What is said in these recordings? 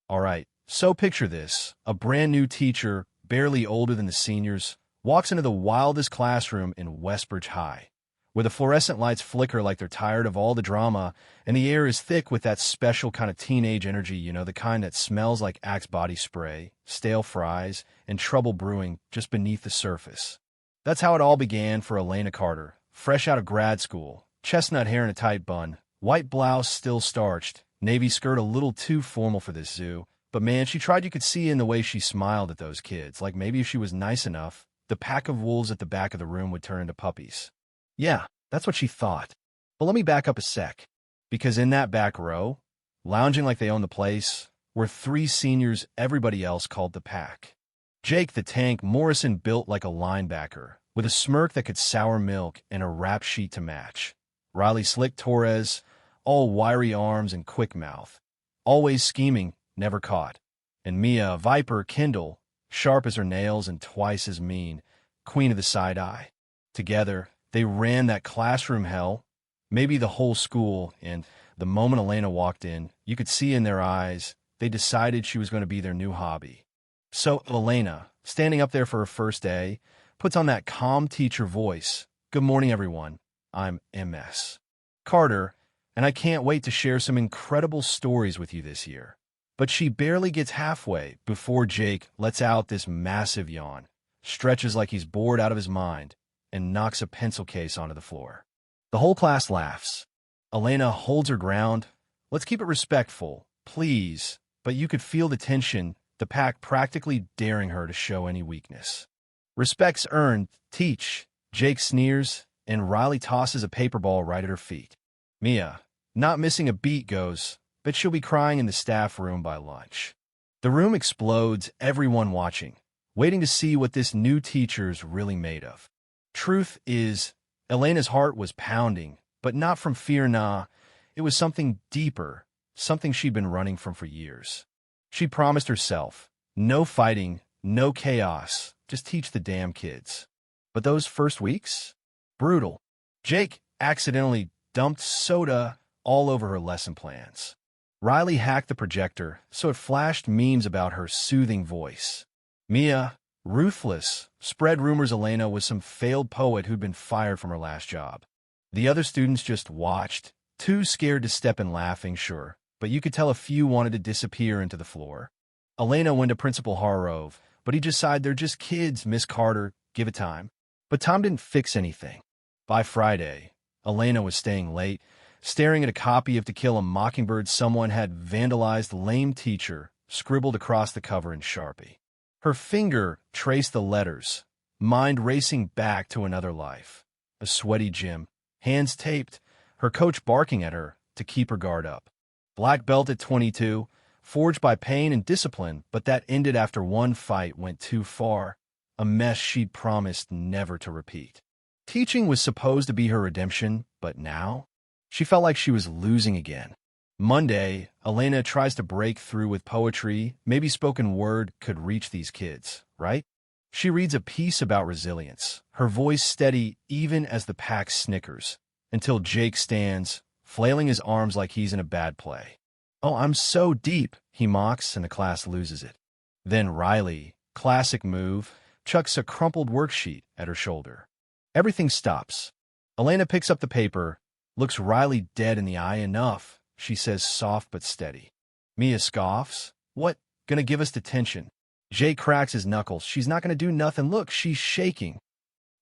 All right, so picture this. A brand new teacher, barely older than the seniors, walks into the wildest classroom in Westbridge High, where the fluorescent lights flicker like they're tired of all the drama, and the air is thick with that special kind of teenage energy, the kind that smells like Axe body spray, stale fries, and trouble brewing just beneath the surface. That's how it all began for Elena Carter, fresh out of grad school, chestnut hair in a tight bun, white blouse still starched, navy skirt a little too formal for this zoo, but man, she tried. You could see in the way she smiled at those kids, like maybe if she was nice enough, the pack of wolves at the back of the room would turn into puppies. Yeah, that's what she thought. But let me back up a sec, because in that back row, lounging like they owned the place, were three seniors everybody else called the pack. Jake the Tank Morrison, built like a linebacker, with a smirk that could sour milk and a rap sheet to match. Riley Slick Torres, all wiry arms and quick mouth, always scheming, never caught. And Mia Viper Kindle, sharp as her nails and twice as mean, queen of the side eye. Together, they ran that classroom hell, maybe the whole school, and the moment Elena walked in, you could see in their eyes, they decided she was going to be their new hobby. So Elena, standing up there for her first day, puts on that calm teacher voice. Good morning, everyone. I'm MS Carter, and I can't wait to share some incredible stories with you this year. But she barely gets halfway before Jake lets out this massive yawn, stretches like he's bored out of his mind, and knocks a pencil case onto the floor. The whole class laughs. Elena holds her ground. Let's keep it respectful, please. But you could feel the tension, the pack practically daring her to show any weakness. Respect's earned, teach. Jake sneers, and Riley tosses a paper ball right at her feet. Mia, not missing a beat, goes, but she'll be crying in the staff room by lunch. The room explodes, everyone watching, waiting to see what this new teacher's really made of. Truth is, Elena's heart was pounding, but not from fear, nah. It was something deeper, something she'd been running from for years. She promised herself, no fighting, no chaos, just teach the damn kids. But those first weeks? Brutal. Jake accidentally dumped soda all over her lesson plans. Riley hacked the projector so it flashed memes about her soothing voice. Mia, ruthless, spread rumors Elena was some failed poet who'd been fired from her last job. The other students just watched, too scared to step in, laughing, sure, but you could tell a few wanted to disappear into the floor. Elena went to Principal Harrove, but he just sighed, they're just kids, Miss Carter, give it time. But time didn't fix anything. By Friday, Elena was staying late, staring at a copy of To Kill a Mockingbird someone had vandalized. Lame teacher scribbled across the cover in Sharpie. Her finger traced the letters, mind racing back to another life. A sweaty gym, hands taped, her coach barking at her to keep her guard up. Black belt at 22, forged by pain and discipline, but that ended after one fight went too far, a mess she'd promised never to repeat. Teaching was supposed to be her redemption, but now she felt like she was losing again. Monday, Elena tries to break through with poetry. Maybe spoken word could reach these kids, right? She reads a piece about resilience, her voice steady even as the pack snickers, until Jake stands, flailing his arms like he's in a bad play. Oh, I'm so deep, he mocks, and the class loses it. Then Riley, classic move, chucks a crumpled worksheet at her shoulder. Everything stops. Elena picks up the paper, looks Riley dead in the eye. Enough, she says, soft but steady. Mia scoffs. What? Gonna give us detention? Jay cracks his knuckles. She's not gonna do nothing. Look, she's shaking.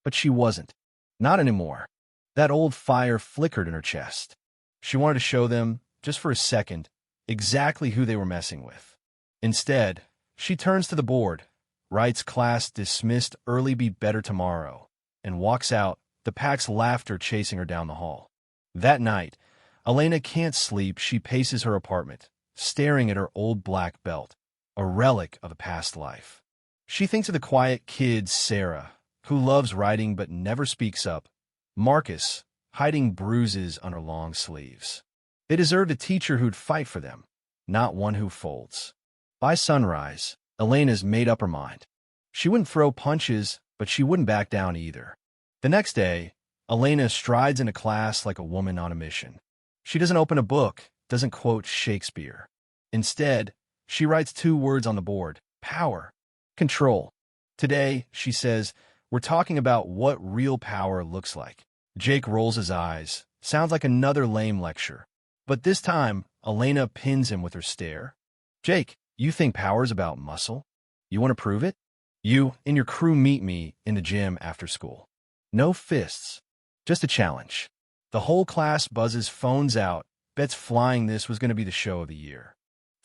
But she wasn't. Not anymore. That old fire flickered in her chest. She wanted to show them, just for a second, exactly who they were messing with. Instead, she turns to the board, writes class dismissed early, be better tomorrow, and walks out, the pack's laughter chasing her down the hall. That night, Elena can't sleep. She paces her apartment, staring at her old black belt, a relic of a past life. She thinks of the quiet kid, Sarah, who loves writing but never speaks up, Marcus, hiding bruises on her long sleeves. They deserved a teacher who'd fight for them, not one who folds. By sunrise, Elena's made up her mind. She wouldn't throw punches, but she wouldn't back down either. The next day, Elena strides into class like a woman on a mission. She doesn't open a book, doesn't quote Shakespeare. Instead, She writes 2 words on the board: power, control. Today, she says, we're talking about what real power looks like. Jake rolls his eyes. Sounds like another lame lecture. But this time, Elena pins him with her stare. Jake, you think power's about muscle? You want to prove it? You and your crew meet me in the gym after school. No fists, just a challenge. The whole class buzzes phones out, bets flying this was going to be the show of the year.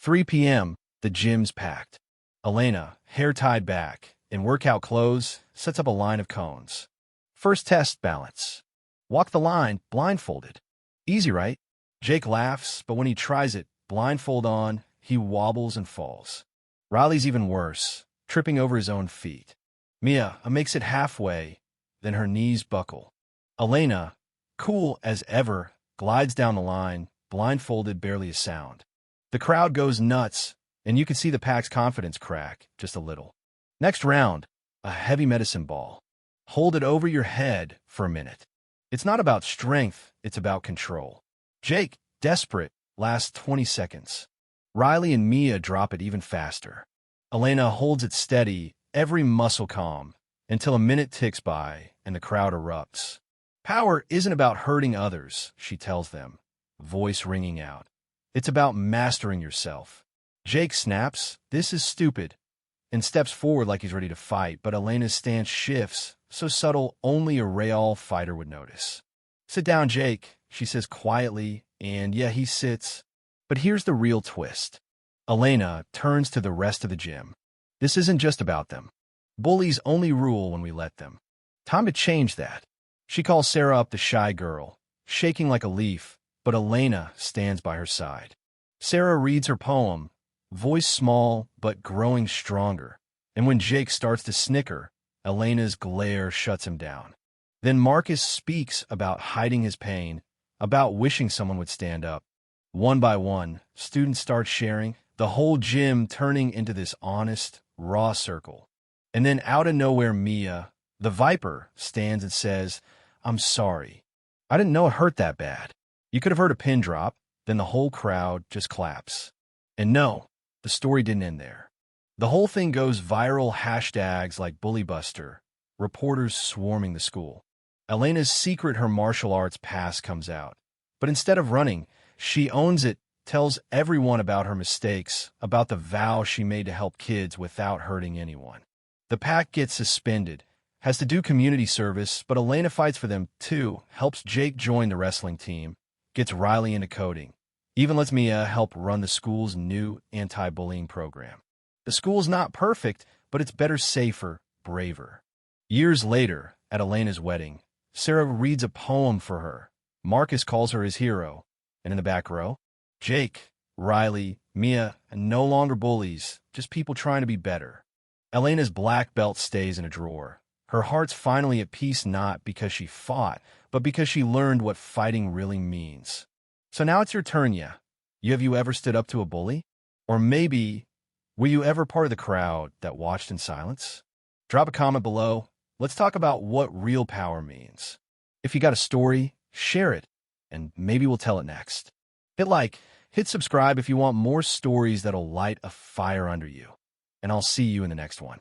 3 p.m., the gym's packed. Elena, hair tied back, in workout clothes, sets up a line of cones. First test, balance. Walk the line, blindfolded. Easy, right? Jake laughs, but when he tries it, blindfold on, he wobbles and falls. Riley's even worse, tripping over his own feet. Mia makes it halfway, then her knees buckle. Elena, cool as ever, glides down the line, blindfolded, barely a sound. The crowd goes nuts, and you can see the pack's confidence crack just a little. Next round, a heavy medicine ball. Hold it over your head for a minute. It's not about strength, it's about control. Jake, desperate, lasts 20 seconds. Riley and Mia drop it even faster. Elena holds it steady, every muscle calm, until a minute ticks by and the crowd erupts. Power isn't about hurting others, she tells them, voice ringing out. It's about mastering yourself. Jake snaps, this is stupid, and steps forward like he's ready to fight, but Elena's stance shifts, so subtle only a Real fighter would notice. Sit down, Jake, she says quietly, and yeah, he sits. But here's the real twist. Elena turns to the rest of the gym. This isn't just about them. Bullies only rule when we let them. Time to change that. She calls Sarah up, the shy girl, shaking like a leaf, but Elena stands by her side. Sarah reads her poem, voice small but growing stronger, and when Jake starts to snicker, Elena's glare shuts him down. Then Marcus speaks about hiding his pain, about wishing someone would stand up. One by one, students start sharing, the whole gym turning into this honest, raw circle. And then out of nowhere, Mia, the Viper, stands and says, I'm sorry. I didn't know it hurt that bad. You could have heard a pin drop, then the whole crowd just claps. And no, the story didn't end there. The whole thing goes viral, hashtags like BullyBuster, reporters swarming the school. Elena's secret, her martial arts past, comes out. But instead of running, she owns it, tells everyone about her mistakes, about the vow she made to help kids without hurting anyone. The pack gets suspended, has to do community service, but Elena fights for them too, helps Jake join the wrestling team, gets Riley into coding, even lets Mia help run the school's new anti-bullying program. The school's not perfect, but it's better, safer, braver. Years later, at Elena's wedding, Sarah reads a poem for her. Marcus calls her his hero, and in the back row, Jake, Riley, Mia, and no longer bullies, just people trying to be better. Elena's black belt stays in a drawer. Her heart's finally at peace, not because she fought, but because she learned what fighting really means. So now it's your turn, yeah. Have you ever stood up to a bully? Or maybe, were you ever part of the crowd that watched in silence? Drop a comment below. Let's talk about what real power means. If you got a story, share it, and maybe we'll tell it next. Hit like, hit subscribe if you want more stories that'll light a fire under you. And I'll see you in the next one.